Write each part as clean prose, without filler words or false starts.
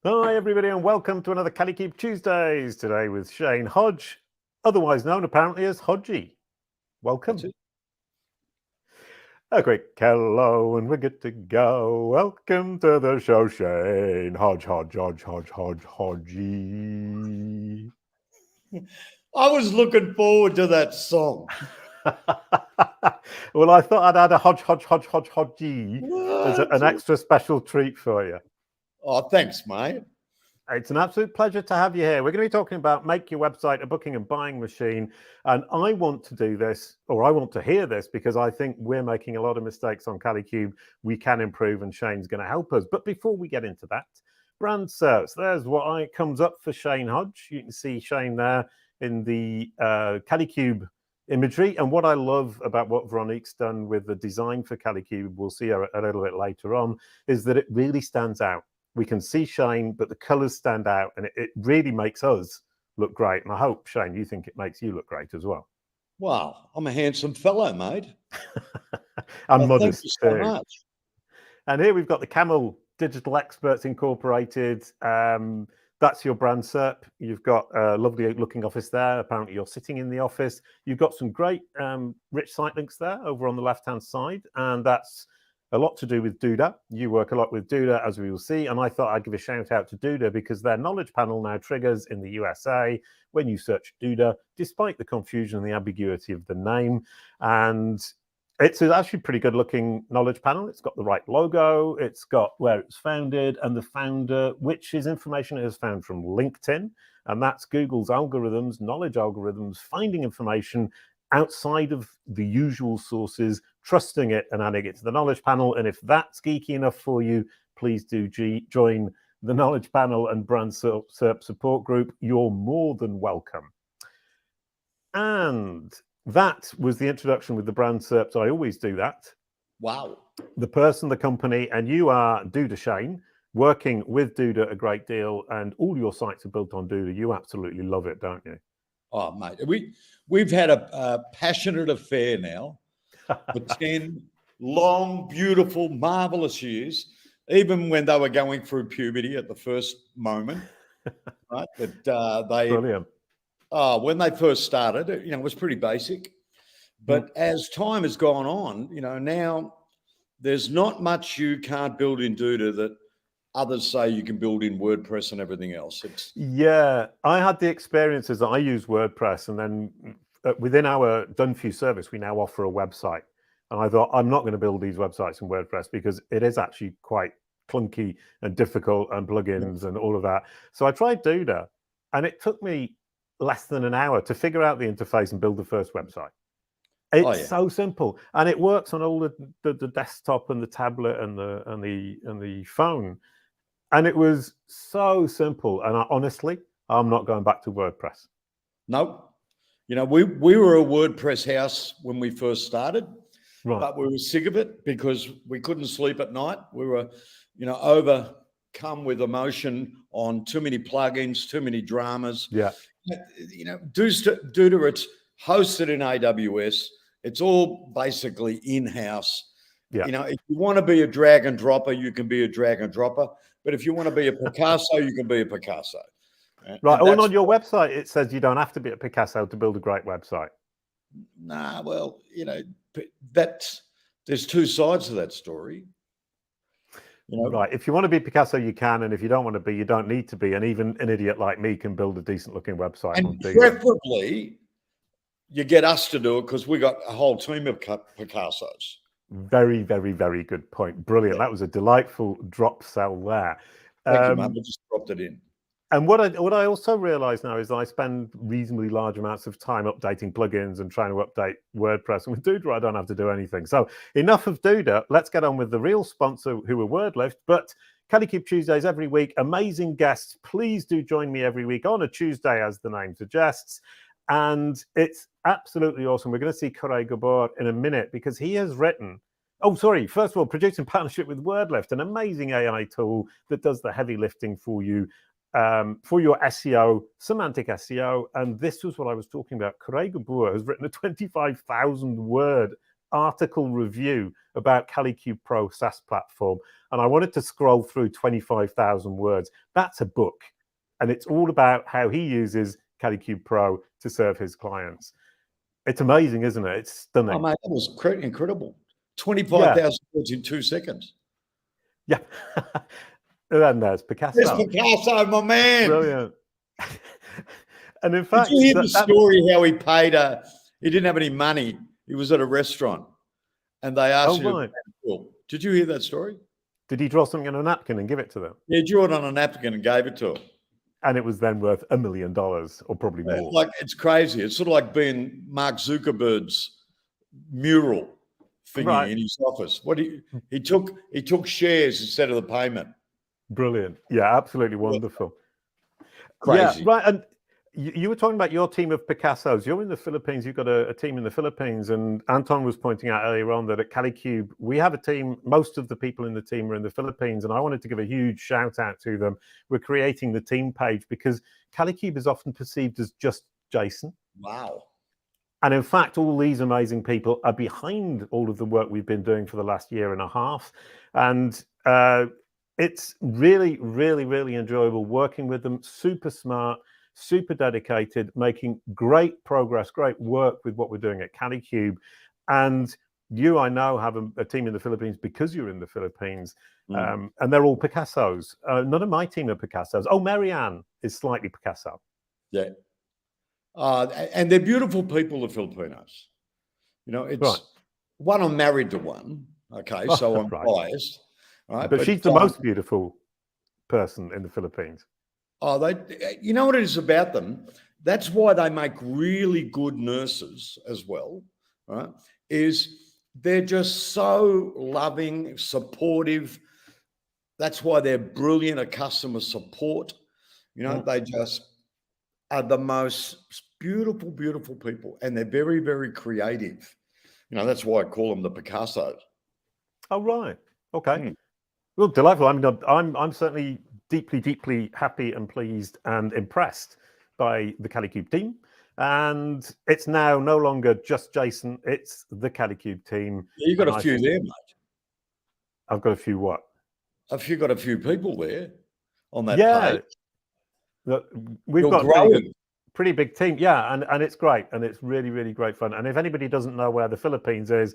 Hi everybody and welcome to another Kalicube Tuesdays, today with Shane Hodge, otherwise known apparently as Hodgie. Welcome. That's it. A quick hello and we're good to go. Welcome to the show, Shane Hodge, Hodgie. I was looking forward to that song. Well, I thought I'd add a Hodgie as an extra special treat for you. Oh, thanks, mate. It's an absolute pleasure to have you here. We're going to be talking about make your website a booking and buying machine. And I want to do this, or I want to hear this, because I think we're making a lot of mistakes on Kalicube. We can improve and Shane's going to help us. But before we get into that, brand SERPs. There's what comes up for Shane Hodge. You can see Shane there in the Kalicube imagery. And what I love about what Veronique's done with the design for Kalicube, we'll see her a little bit later on, is that it really stands out. We can see Shane, but the colors stand out and it really makes us look great. And I hope, Shane, you think it makes you look great as well. Wow, I'm a handsome fellow, mate. I'm modest. Thank you so much. And here we've got the Camel Digital Experts Incorporated. That's your brand SERP. You've got a lovely looking office there. Apparently you're sitting in the office. You've got some great rich site links there over on the left-hand side. And that's a lot to do with Duda. You work a lot with Duda, as we will see. And I thought I'd give a shout out to Duda because their knowledge panel now triggers in the USA when you search Duda, despite the confusion and the ambiguity of the name. And it's actually pretty good looking knowledge panel. It's got the right logo. It's got where it's founded and the founder, which is information it has found from LinkedIn. And that's Google's algorithms, knowledge algorithms, finding information outside of the usual sources, trusting it and adding it to the knowledge panel. And if that's geeky enough for you, please do join the knowledge panel and brand SERP support group. You're more than welcome. And that was the introduction with the brand SERPs. I always do that. Wow. The person, the company, and you are Duda Shane, working with Duda a great deal, and all your sites are built on Duda. You absolutely love it, don't you? Oh, mate, we've had a passionate affair now for 10 long, beautiful, marvelous years, even when they were going through puberty at the first moment, right? But Brilliant. When they first started, it was pretty basic. But as time has gone on, now there's not much you can't build in Duda that others say you can build in WordPress and everything else. Yeah, I had the experiences that I use WordPress, and then within our Done For You service, we now offer a website. And I thought, I'm not going to build these websites in WordPress because it is actually quite clunky and difficult and plugins and all of that. So I tried Duda, and it took me less than an hour to figure out the interface and build the first website. It's so simple, and it works on all the desktop and the tablet and the phone. And it was so simple. And honestly, I'm not going back to WordPress. No. We were a WordPress house when we first started, right, but we were sick of it because we couldn't sleep at night. We were, overcome with emotion on too many plugins, too many dramas. Yeah. Duda, it's hosted in AWS. It's all basically in-house. Yeah. If you want to be a drag and dropper, you can be a drag and dropper. But if you want to be a Picasso, you can be a Picasso. Right. And on your website, it says you don't have to be a Picasso to build a great website. Nah, well, there's two sides to that story. Right. If you want to be Picasso, you can. And if you don't want to be, you don't need to be. And even an idiot like me can build a decent looking website. And preferably, you get us to do it because we got a whole team of Picassos. Very, very, very good point. Brilliant. Yeah. That was a delightful drop cell there. Thank you, man. I just dropped it in. And what I also realize now is I spend reasonably large amounts of time updating plugins and trying to update WordPress. And with Duda, I don't have to do anything. So enough of Duda. Let's get on with the real sponsor, who are Wordlift. But Kalicube Tuesdays every week. Amazing guests. Please do join me every week on a Tuesday, as the name suggests. And it's absolutely awesome. We're going to see Koray GÜBÜR in a minute because he has written, first of all, produced in partnership with Wordlift, an amazing AI tool that does the heavy lifting for you, for your SEO, semantic SEO. And this was what I was talking about. Koray GÜBÜR has written a 25,000 word article review about Kalicube Pro SaaS platform, and I wanted to scroll through 25,000 words. That's a book, and it's all about how he uses Kalicube Pro to serve his clients. It's amazing, isn't it? It's stunning. Oh, mate, that was incredible. 25,000 words in 2 seconds. Yeah. And there's Picasso. There's Picasso, my man. Brilliant. And in fact, did you hear the story how he paid he didn't have any money. He was at a restaurant and they asked him. Right. Did you hear that story? Did he draw something on a napkin and give it to them? Yeah, he drew it on a napkin and gave it to them. And it was then worth $1 million or probably more. Like, it's crazy. It's sort of like being Mark Zuckerberg's mural thingy in his office. He took shares instead of the payment. Brilliant. Yeah, absolutely wonderful. Crazy. Yeah, right. And you were talking about your team of Picassos. You're in the Philippines. You've got a team in the Philippines. And Anton was pointing out earlier on that at Kalicube, we have a team. Most of the people in the team are in the Philippines. And I wanted to give a huge shout out to them. We're creating the team page because Kalicube is often perceived as just Jason. Wow. And in fact, all these amazing people are behind all of the work we've been doing for the last year and a half. And it's really, really, really enjoyable working with them. Super smart, super dedicated, making great progress, great work with what we're doing at Kalicube. And you, I know, have a team in the Philippines because you're in the Philippines. And they're all Picassos. None of my team are Picassos. Oh, Marianne is slightly Picasso. Yeah. And they're beautiful people, the Filipinos. You know, it's one, I'm married to one. Okay, so I'm biased. Right? But she's the most beautiful person in the Philippines. Oh, you know what it is about them? That's why they make really good nurses as well, right? Is they're just so loving, supportive. That's why they're brilliant at customer support. You know, they just are the most beautiful, beautiful people. And they're very, very creative. You know, that's why I call them the Picassos. Oh, right. Okay. Well, delightful. I mean, I'm certainly deeply, deeply happy and pleased and impressed by the Kalicube team. And it's now no longer just Jason, it's the Kalicube team. Yeah, you've got a few there, mate. I've got a few what? Have you got a few people there on that page? We've got a pretty big team. Yeah, and it's great. And it's really, really great fun. And if anybody doesn't know where the Philippines is,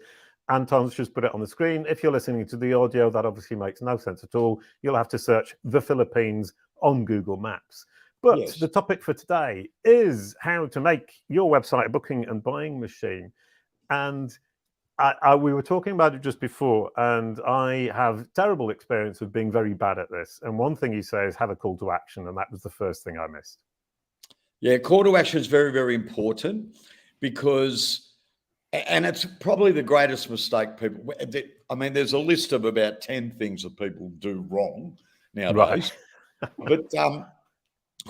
Anton's just put it on the screen. If you're listening to the audio, that obviously makes no sense at all. You'll have to search the Philippines on Google Maps. But the topic for today is how to make your website a booking and buying machine. And we were talking about it just before, and I have terrible experience of being very bad at this. And one thing you say is have a call to action, and that was the first thing I missed. Yeah, call to action is very, very important because... And it's probably the greatest mistake people... I mean, there's a list of about 10 things that people do wrong nowadays. But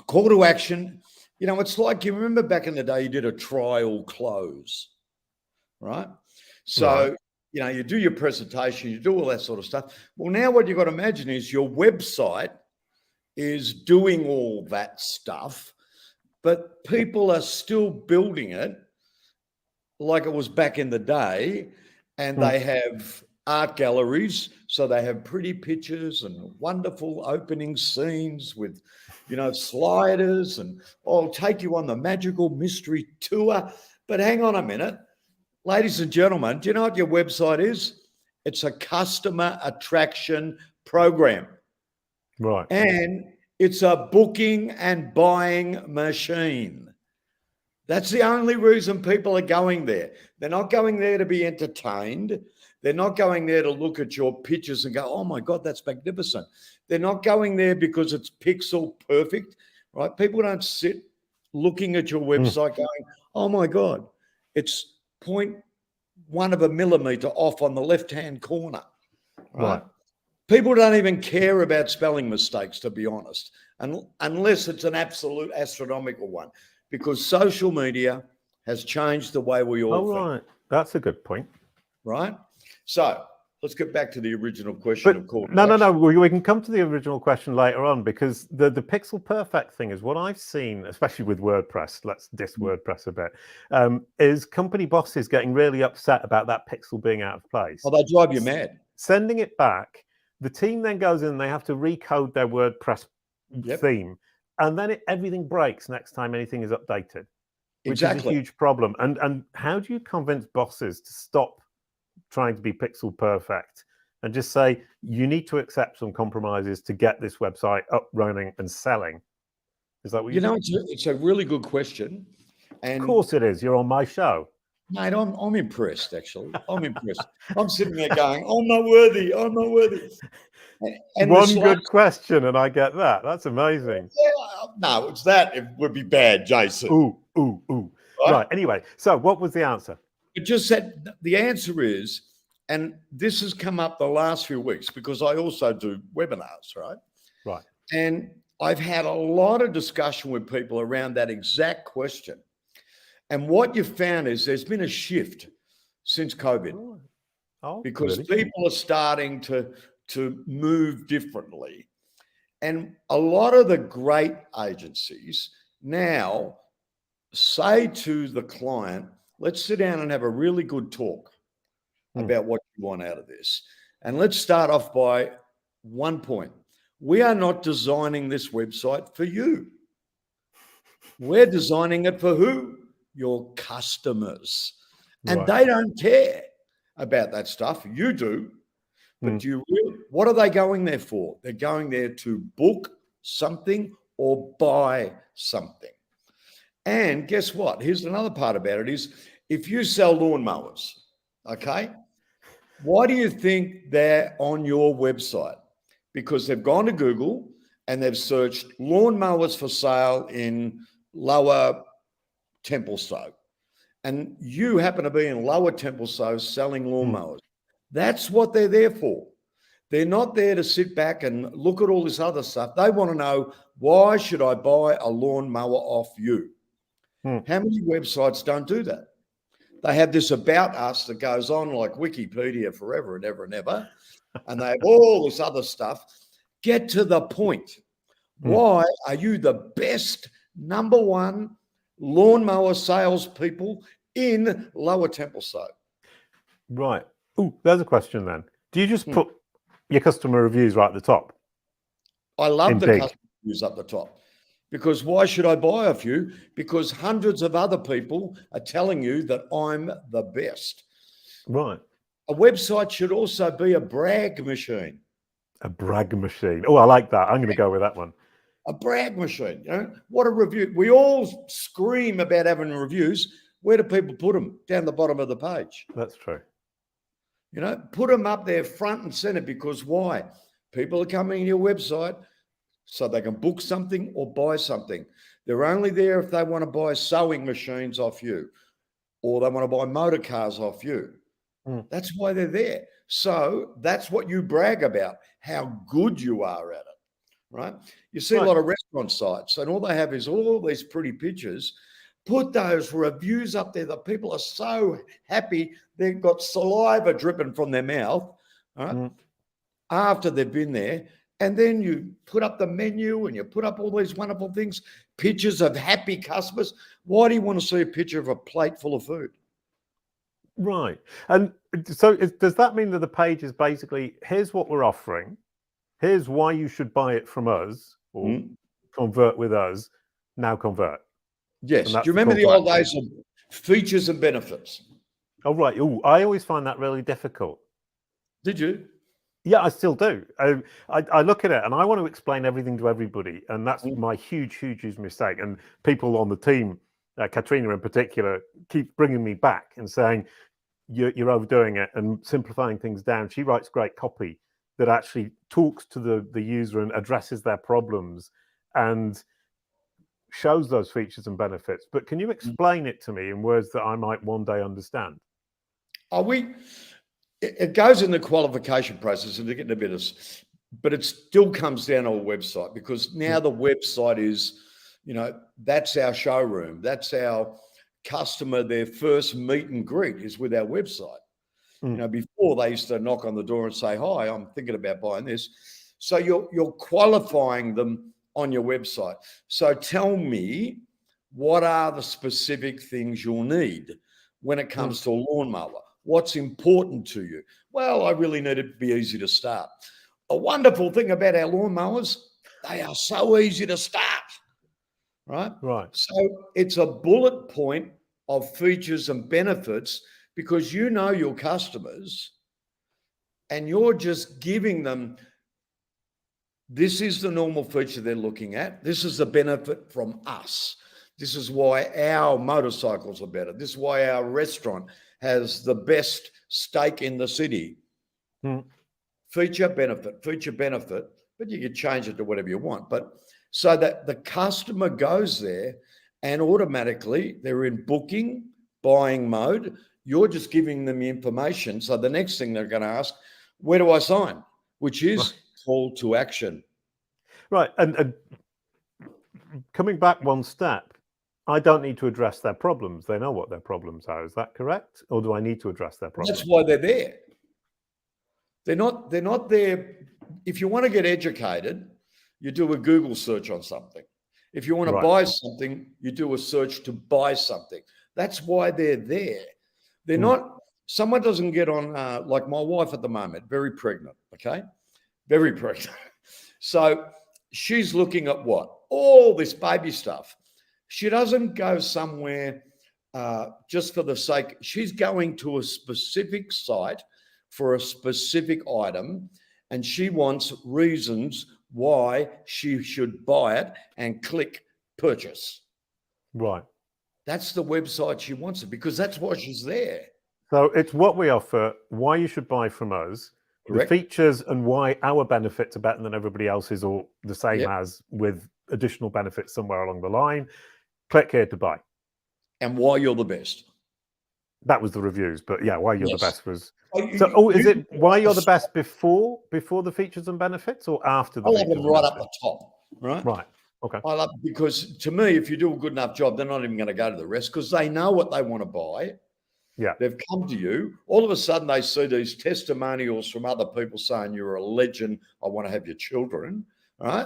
call to action, you know, it's like, you remember back in the day, you did a trial close, right? So, you know, you do your presentation, you do all that sort of stuff. Well, now what you've got to imagine is your website is doing all that stuff, but people are still building it like it was back in the day, and they have art galleries, so they have pretty pictures and wonderful opening scenes with, you know, sliders, and I'll take you on the magical mystery tour. But hang on a minute, ladies and gentlemen, do you know what your website is? It's a customer attraction program. Right. And it's a booking and buying machine. That's the only reason people are going there. They're not going there to be entertained. They're not going there to look at your pictures and go, oh my God, that's magnificent. They're not going there because it's pixel perfect, right? People don't sit looking at your website going, oh my God, it's 0.1 of a millimeter off on the left-hand corner, right? People don't even care about spelling mistakes, to be honest, unless it's an absolute astronomical one. Because social media has changed the way we all think. Right. That's a good point. Right? So let's get back to the original question of course. No. We can come to the original question later on, because the pixel perfect thing is what I've seen, especially with WordPress. Let's diss WordPress a bit. Is company bosses getting really upset about that pixel being out of place? Oh, they drive you mad. Sending it back. The team then goes in and they have to recode their WordPress theme, and then everything breaks next time anything is updated, which is a huge problem. And how do you convince bosses to stop trying to be pixel perfect and just say, you need to accept some compromises to get this website up, running and selling? Is that what you know? It's a really good question. And of course it is. You're on my show. Mate, I'm impressed, actually. I'm impressed. I'm sitting there going, I'm not worthy. I'm not worthy. And one good question, and I get that. That's amazing. Yeah, no, it's that. It would be bad, Jason. Ooh. Right. Anyway, so what was the answer? It just said the answer is, and this has come up the last few weeks because I also do webinars, right? Right. And I've had a lot of discussion with people around that exact question. And what you've found is there's been a shift since COVID because people are starting to move differently. And a lot of the great agencies now say to the client, let's sit down and have a really good talk about what you want out of this. And let's start off by one point. We are not designing this website for you. We're designing it for who? Your customers. And they don't care about that stuff. You do. But do you really, what are they going there for? They're going there to book something or buy something. And guess what? Here's another part about it is if you sell lawnmowers, okay, why do you think they're on your website? Because they've gone to Google and they've searched lawnmowers for sale in Lower Templestowe. And you happen to be in Lower Templestowe selling lawnmowers. That's what they're there for. They're not there to sit back and look at all this other stuff. They want to know, why should I buy a lawnmower off you? How many websites don't do that? They have this about us that goes on like Wikipedia forever and ever and ever. And they have all this other stuff. Get to the point. Why are you the best number one lawnmower salespeople in Lower Templestowe? Right. Oh, there's a question then. Do you just put your customer reviews right at the top? I love the customer reviews up the top. Because why should I buy off you? Because hundreds of other people are telling you that I'm the best. Right. A website should also be a brag machine. A brag machine. Oh, I like that. I'm going to go with that one. A brag machine. You know, what a review. We all scream about having reviews. Where do people put them? Down the bottom of the page. That's true. You know, put them up there front and center, because why? People are coming to your website so they can book something or buy something. They're only there if they want to buy sewing machines off you, or they want to buy motor cars off you. That's why they're there. So that's what you brag about, how good you are at it, right? You see a lot of restaurant sites and all they have is all these pretty pictures. Put those reviews up there that people are so happy they've got saliva dripping from their mouth, right? After they've been there. And then you put up the menu and you put up all these wonderful things, pictures of happy customers. Why do you want to see a picture of a plate full of food? Right. And so does that mean that the page is basically, here's what we're offering, here's why you should buy it from us or convert with us, now convert? Yes. Do you remember the old days of features and benefits? Oh, right. Oh, I always find that really difficult. Did you? Yeah, I still do. I look at it and I want to explain everything to everybody. And that's my huge mistake. And people on the team, Katrina in particular, keep bringing me back and saying, you're overdoing it and simplifying things down. She writes great copy that actually talks to the user and addresses their problems and shows those features and benefits. But can you explain it to me in words that I might one day understand? It goes in the qualification process and to get into business, but it still comes down to a website, because now the website is, you know, that's our showroom. That's our customer. Their first meet and greet is with our website. You know, before they used to knock on the door and say, "Hi, I'm thinking about buying this." So you're qualifying them on your website. So tell me, what are the specific things you'll need when it comes to a lawnmower? What's important to you? Well, I really need it to be easy to start. A wonderful thing about our lawnmowers, they are so easy to start, right? Right. So it's a bullet point of features and benefits, because you know your customers and you're just giving them, this is the normal feature they're looking at. This is the benefit from us. This is why our motorcycles are better. This is why our restaurant has the best steak in the city. Feature, benefit, but you can change it to whatever you want. But so that the customer goes there and automatically they're in booking, buying mode. You're just giving them the information. So the next thing they're going to ask, where do I sign? Which is call to action. Right. And coming back one step, I don't need to address their problems. They know what their problems are. Is that correct? Or do I need to address their problems? That's why they're there. They're not there. If you want to get educated, you do a Google search on something. If you want to buy something, you do a search to buy something. That's why they're there. They're not, someone doesn't get on, like my wife at the moment, very pregnant, okay? Very pregnant. So she's looking at what? All this baby stuff. She doesn't go somewhere just for the sake. She's going to a specific site for a specific item, and she wants reasons why she should buy it and click purchase. Right. That's the website she wants it, because that's why she's there. So it's what we offer, why you should buy from us, Correct. the features and why our benefits are better than everybody else's, or the same as, with additional benefits somewhere along the line. Click here to buy. And why you're the best. That was the reviews, but yeah, why you're the best was. Is Is it why you're the best before the features and benefits, or after the? I love them right up the top, right? Right. Okay. I love, because to me, if you do a good enough job, they're not even going to go to the rest, because they know what they want to buy. Yeah. They've come to you. All of a sudden, they see these testimonials from other people saying you're a legend. I want to have your children, right?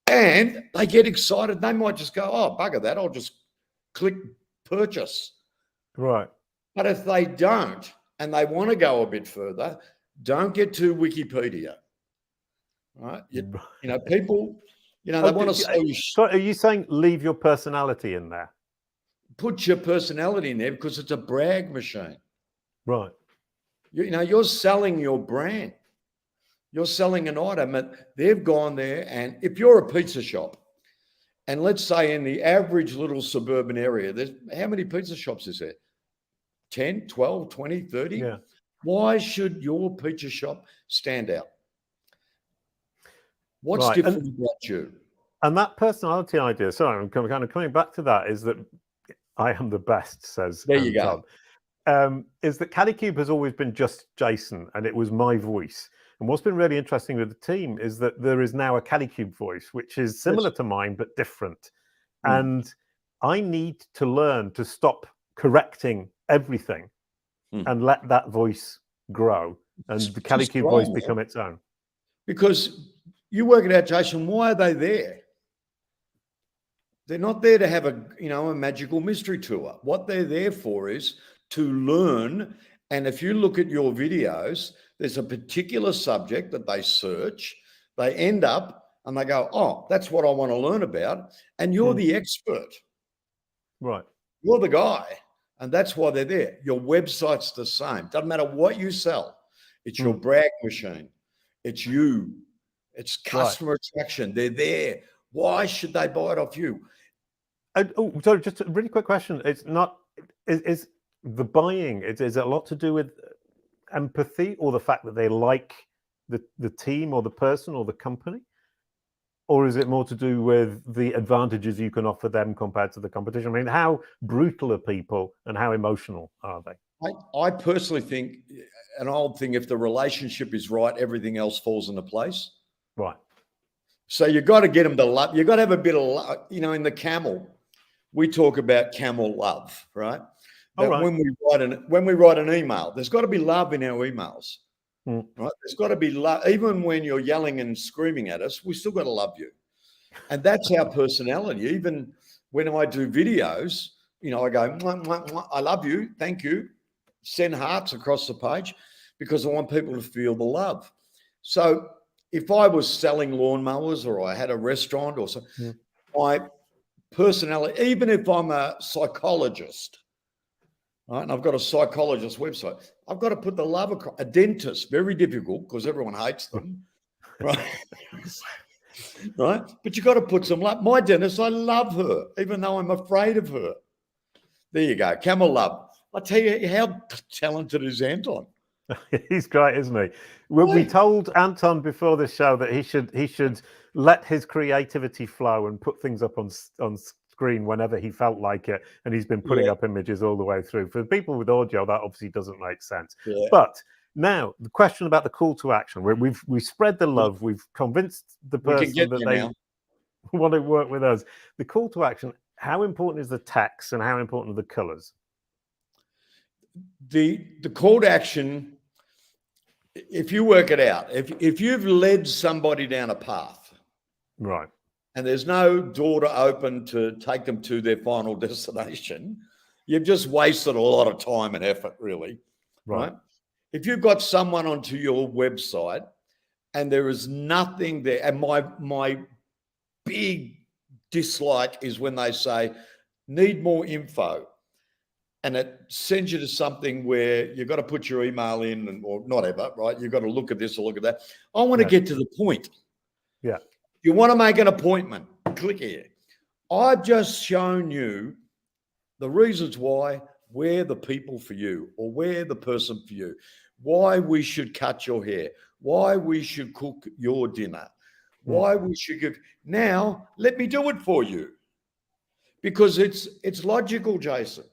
And they get excited. They might just go, "Oh, bugger that! I'll just click purchase." Right. But if they don't, and they want to go a bit further, don't get to Wikipedia, right? You know, people, you know, they want to say. So are you saying leave your personality in there? Put your personality in there, because it's a brag machine. Right. You know, you're selling your brand. You're selling an item, and they've gone there. And if you're a pizza shop, and let's say in the average little suburban area, there's how many pizza shops is there? 10, 12, 20, 30? Yeah. Why should your pizza shop stand out? What's different about you? And that personality idea, sorry, I'm kind of coming back to that, is that I am the best, says there you go. Is that Kalicube has always been just Jason, and it was my voice. And what's been really interesting with the team is that there is now a Kalicube voice, which is similar to mine, but different. And I need to learn to stop correcting everything and let that voice grow, and the Kalicube voice become its own. Because you work it out, Jason, why are they there? They're not there to have a magical mystery tour. What they're there for is to learn. And if you look at your videos, there's a particular subject that they search, they end up and they go, "Oh, that's what I want to learn about." And you're the expert. Right. You're the guy. And that's why they're there. Your website's the same. Doesn't matter what you sell. It's your brag machine. It's you. It's customer attraction. They're there. Why should they buy it off you? So just a really quick question. It's not, is the buying, is it a lot to do with empathy, or the fact that they like the team or the person or the company? Or is it more to do with the advantages you can offer them compared to the competition? I mean, how brutal are people and how emotional are they? I personally think, an old thing, if the relationship is right, everything else falls into place. Right. So you've got to get them to love. You've got to have a bit of love. You know, in the camel, we talk about camel love, right? that when we write an email, there's got to be love in our emails. Right? There's got to be love. Even when you're yelling and screaming at us, we still got to love you. And that's our personality. Even when I do videos, you know, I go, mwah, mwah, mwah, I love you, thank you, send hearts across the page because I want people to feel the love. So if I was selling lawnmowers or I had a restaurant or something, my personality, even if I'm a psychologist, right, and I've got a psychologist website, I've got to put the love across. A dentist, very difficult because everyone hates them, right? Right? But you've got to put some love. My dentist, I love her, even though I'm afraid of her. There you go, camel love. I tell you, how talented is Anton? He's great, isn't he? We told Anton before the show that he should let his creativity flow and put things up on screen whenever he felt like it, and he's been putting up images all the way through. For people with audio, that obviously doesn't make sense. But now the question about the call to action, where we've spread the love, we've convinced the person that they want to work with us. The call to action, how important is the text and how important are the colors? The call to action, if you work it out, if you've led somebody down a path, right, and there's no door to open to take them to their final destination, you've just wasted a lot of time and effort, really, right? If you've got someone onto your website and there is nothing there, and my big dislike is when they say, need more info, and it sends you to something where you've got to put your email in or not ever, right? You've got to look at this or look at that. I want to get to the point. Yeah. You want to make an appointment, click here. I've just shown you the reasons why we're the people for you, or we're the person for you, why we should cut your hair, why we should cook your dinner, why we should give. Now, let me do it for you, because it's logical, Jason.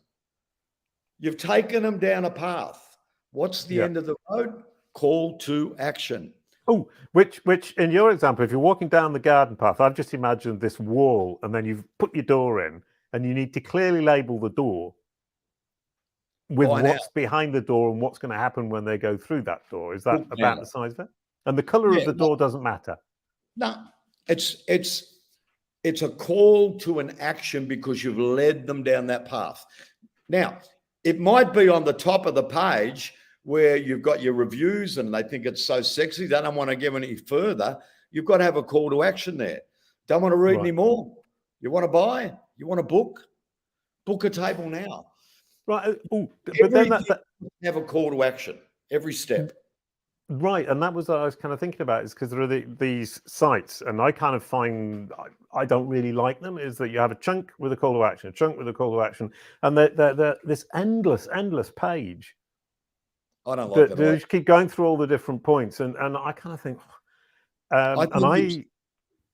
You've taken them down a path. What's the end of the road? Call to action. Oh, which in your example, if you're walking down the garden path, I've just imagined this wall, and then you've put your door in, and you need to clearly label the door with what's behind the door and what's going to happen when they go through that door. Is that about the size of it? And the color of the door doesn't matter. No, it's a call to an action because you've led them down that path. Now, it might be on the top of the page where you've got your reviews and they think it's so sexy, they don't want to give any further. You've got to have a call to action there. Don't want to read any more. You want to buy? You want to book? Book a table now. Right. Ooh, but then have a call to action, every step. Right, and that was what I was kind of thinking about, is because there are these sites, and I kind of find I don't really like them, is that you have a chunk with a call to action, a chunk with a call to action, and they're this endless page. I don't like that. They just keep going through all the different points, and I kind of think,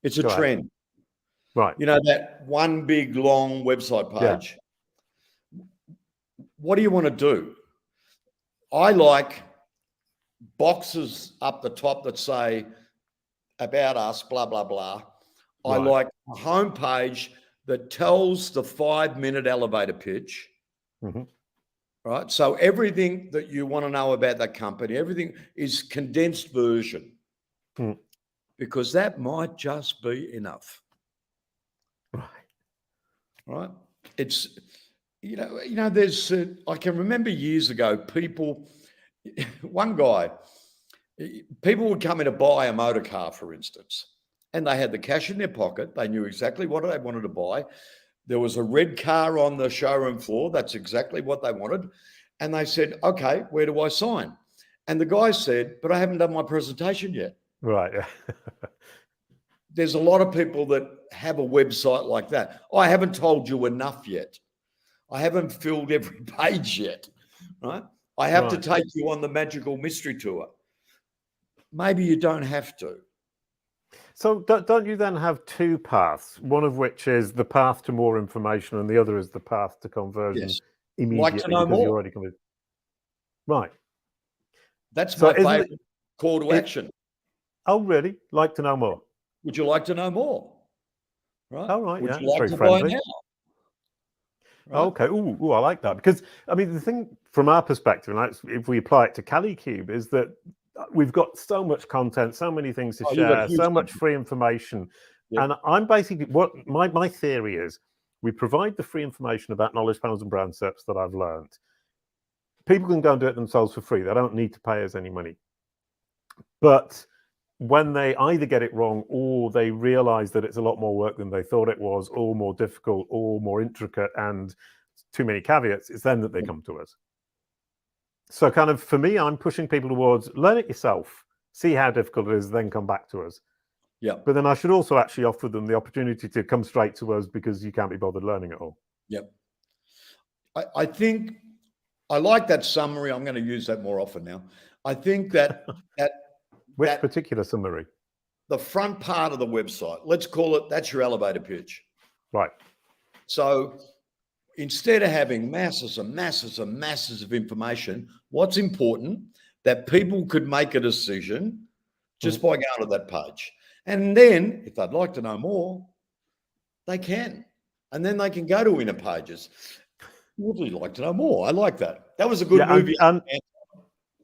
it's a trend. Right. You know, that one big, long website page. Yeah. What do you want to do? I like boxes up the top that say about us, blah, blah, blah. Right. I like a homepage that tells the 5-minute elevator pitch. Right. So everything that you want to know about that company, everything is condensed version, because that might just be enough. Right. It's, you know, there's, I can remember years ago, people would come in to buy a motor car, for instance, and they had the cash in their pocket. They knew exactly what they wanted to buy. There was a red car on the showroom floor. That's exactly what they wanted. And they said, okay, where do I sign? And the guy said, but I haven't done my presentation yet. Right. There's a lot of people that have a website like that. I haven't told you enough yet. I haven't filled every page yet, right? I have to take you on the magical mystery tour. Maybe you don't have to. So don't you then have two paths, one of which is the path to more information and the other is the path to conversion immediately? Like to know more. You're already convinced. Right. That's my favorite call to action. Oh, really? Like to know more? Would you like to know more? Right. Oh, right. Would you like to buy now? Right? Okay. Ooh, I like that, because I mean, the thing from our perspective, and if we apply it to Kalicube, is that we've got so much content, so many things to You've got share, huge so much content. free information. Yep. And I'm basically, what my theory is, we provide the free information about knowledge panels and brand SERPs that I've learned. People can go and do it themselves for free. They don't need to pay us any money. But when they either get it wrong or they realize that it's a lot more work than they thought it was, or more difficult, or more intricate, and too many caveats, it's then that they come to us. So kind of, for me, I'm pushing people towards learn it yourself, see how difficult it is, then come back to us. Yeah. But then I should also actually offer them the opportunity to come straight to us because you can't be bothered learning it all. Yep. I think I like that summary. I'm going to use that more often now. I think that Which particular summary? The front part of the website, let's call it, that's your elevator pitch. Right. So instead of having masses and masses and masses of information, what's important that people could make a decision just by going to that page. And then if they'd like to know more, they can. And then they can go to inner pages. Would you like to know more? I like that. That was a good movie.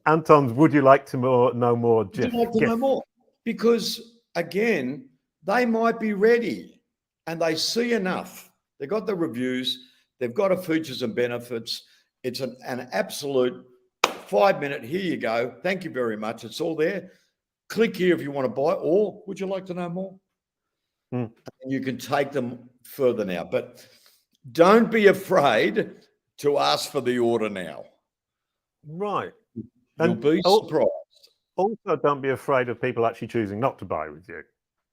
Anton's, would you like to know more? Would you like to know more? Because again, they might be ready and they see enough. They've got the reviews. They've got the features and benefits. It's an absolute 5-minute, here you go. Thank you very much. It's all there. Click here if you want to buy, or would you like to know more? And you can take them further now. But don't be afraid to ask for the order now. Right. You'll be surprised. Also, don't be afraid of people actually choosing not to buy with you.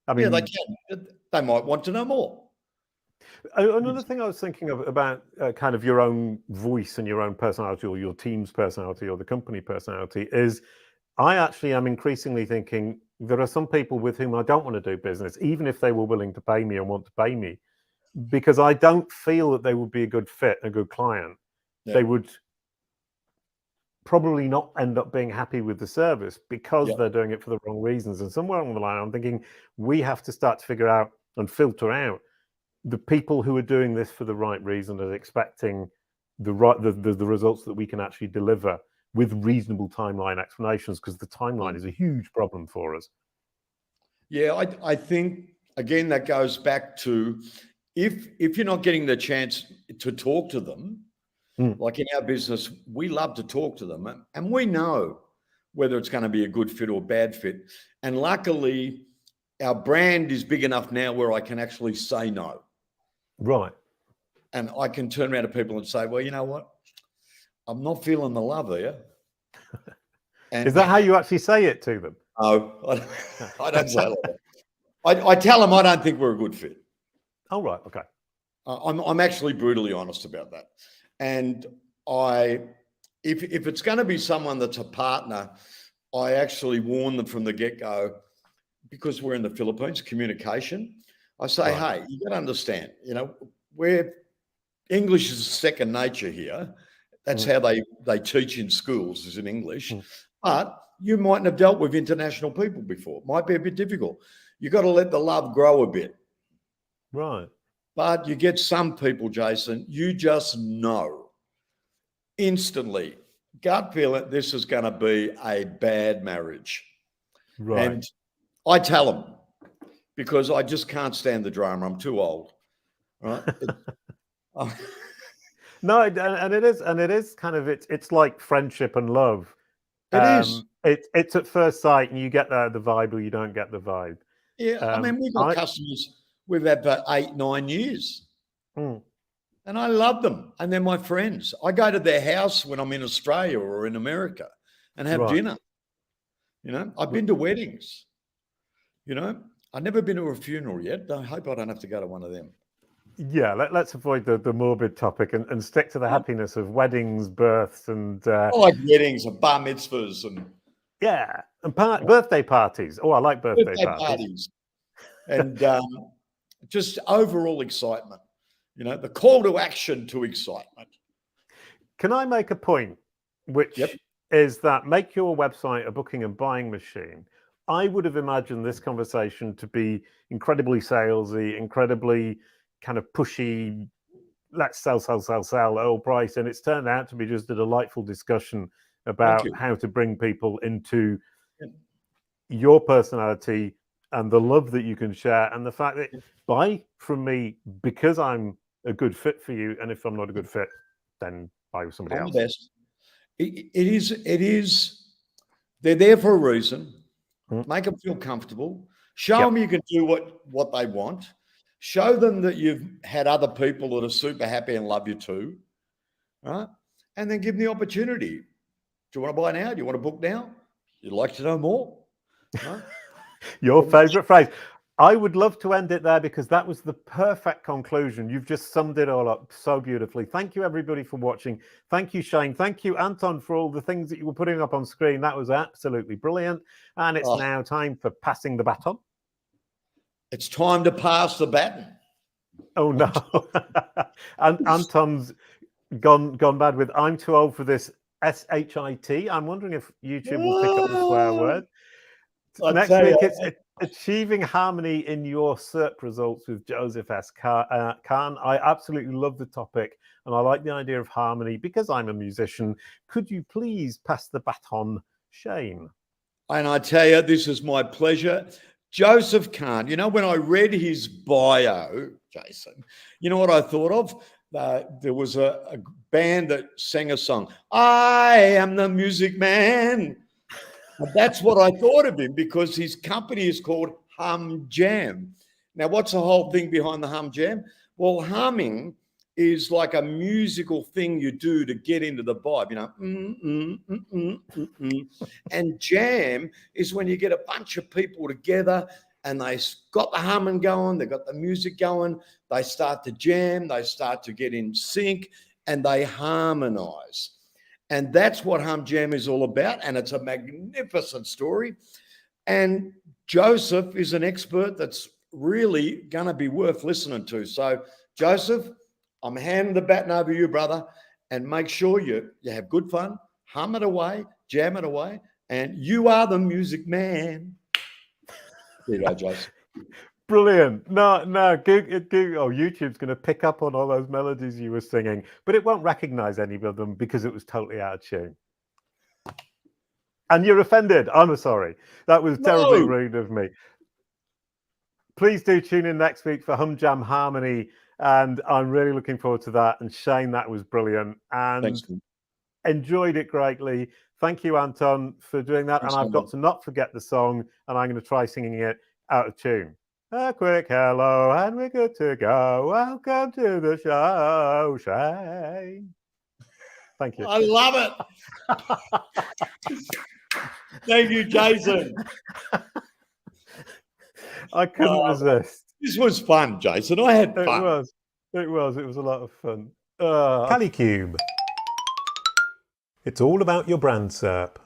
I mean, yeah, they can. They might want to know more. Another thing I was thinking of about kind of your own voice and your own personality, or your team's personality, or the company personality, is I actually am increasingly thinking there are some people with whom I don't want to do business, even if they were willing to pay me and want to pay me, because I don't feel that they would be a good fit, a good client. Yeah. They would probably not end up being happy with the service because they're doing it for the wrong reasons. And somewhere along the line, I'm thinking we have to start to figure out and filter out the people who are doing this for the right reason and expecting the results that we can actually deliver with reasonable timeline explanations, because the timeline is a huge problem for us. Yeah, I think, again, that goes back to if you're not getting the chance to talk to them, like in our business, we love to talk to them, and we know whether it's going to be a good fit or bad fit. And luckily, our brand is big enough now where I can actually say no. Right. And I can turn around to people and say, well, you know what? I'm not feeling the love there. And is that how you actually say it to them? No, I don't say that. I tell them I don't think we're a good fit. Oh, right. Okay. I'm actually brutally honest about that. And if it's going to be someone that's a partner, I actually warn them from the get-go, because we're in the Philippines, communication. I say, hey, you got to understand, English is second nature here. That's how they teach in schools, is in English. But you mightn't have dealt with international people before. It might be a bit difficult. You got to let the love grow a bit. Right. But you get some people, Jason, you just know instantly, gut feeling, this is going to be a bad marriage. Right. And I tell them, because I just can't stand the drama. I'm too old. Right. No, and it is kind of, it's like friendship and love. It is. It's at first sight, and you get the vibe or you don't get the vibe. Yeah, I mean, we've got customers we've had for 8-9 years, and I love them, and they're my friends. I go to their house when I'm in Australia or in America and have dinner. I've been to weddings. I've never been to a funeral yet. I hope I don't have to go to one of them. Yeah, let's avoid the morbid topic and stick to the happiness of weddings, births, and I like weddings and bar mitzvahs and birthday parties. Oh, I like birthday parties. And just overall excitement. The call to action to excitement. Can I make a point, which is that make your website a booking and buying machine? I would have imagined this conversation to be incredibly salesy, incredibly kind of pushy, let's sell at all price. And it's turned out to be just a delightful discussion about how to bring people into your personality and the love that you can share, and the fact that buy from me because I'm a good fit for you, and if I'm not a good fit, then buy with somebody else. The best. It is. They're there for a reason. Make them feel comfortable. Show them you can do what they want. Show them that you've had other people that are super happy and love you too, right? And then give them the opportunity. Do you want to buy now? Do you want to book now? You'd like to know more? Right? Your favorite phrase. I would love to end it there because that was the perfect conclusion. You've just summed it all up so beautifully. Thank you, everybody, for watching. Thank you, Shane. Thank you, Anton, for all the things that you were putting up on screen. That was absolutely brilliant. And it's now time for passing the baton. It's time to pass the baton. Oh, no. And Anton's gone bad with, I'm too old for this SHIT. I'm wondering if YouTube will pick up the swear word. Next week, it's achieving harmony in your SERP results with Joseph S. Khan. I absolutely love the topic, and I like the idea of harmony because I'm a musician. Could you please pass the baton, Shane? And I tell you, this is my pleasure. Joseph Khan, you know, when I read his bio, Jason, you know what I thought of? There was a band that sang a song, I am the music man. And that's what I thought of him, because his company is called Hum Jam. Now, what's the whole thing behind the Hum Jam? Well, humming is like a musical thing you do to get into the vibe, you know. And jam is when you get a bunch of people together and they got the humming going, they got the music going, they start to jam, they start to get in sync, and they harmonize. And that's what Hum Jam is all about. And it's a magnificent story. And Joseph is an expert that's really going to be worth listening to. So, Joseph, I'm handing the baton over to you, brother. And make sure you have good fun, hum it away, jam it away. And you are the music man. There you go, Joseph. Brilliant. No, Google, YouTube's going to pick up on all those melodies you were singing, but it won't recognize any of them because it was totally out of tune. And you're offended. I'm sorry. That was terribly rude of me. Please do tune in next week for Hum Jam Harmony, and I'm really looking forward to that. And Shane, that was brilliant. And thanks. Enjoyed it greatly. Thank you, Anton, for doing that. Thanks, and I've got to not forget the song, and I'm going to try singing it out of tune. A quick hello, and we're good to go. Welcome to the show, Shane. Thank you. I love it. Thank you, Jason. I couldn't resist. This was fun, Jason. I had fun. It was a lot of fun. Kalicube. It's all about your brand SERP.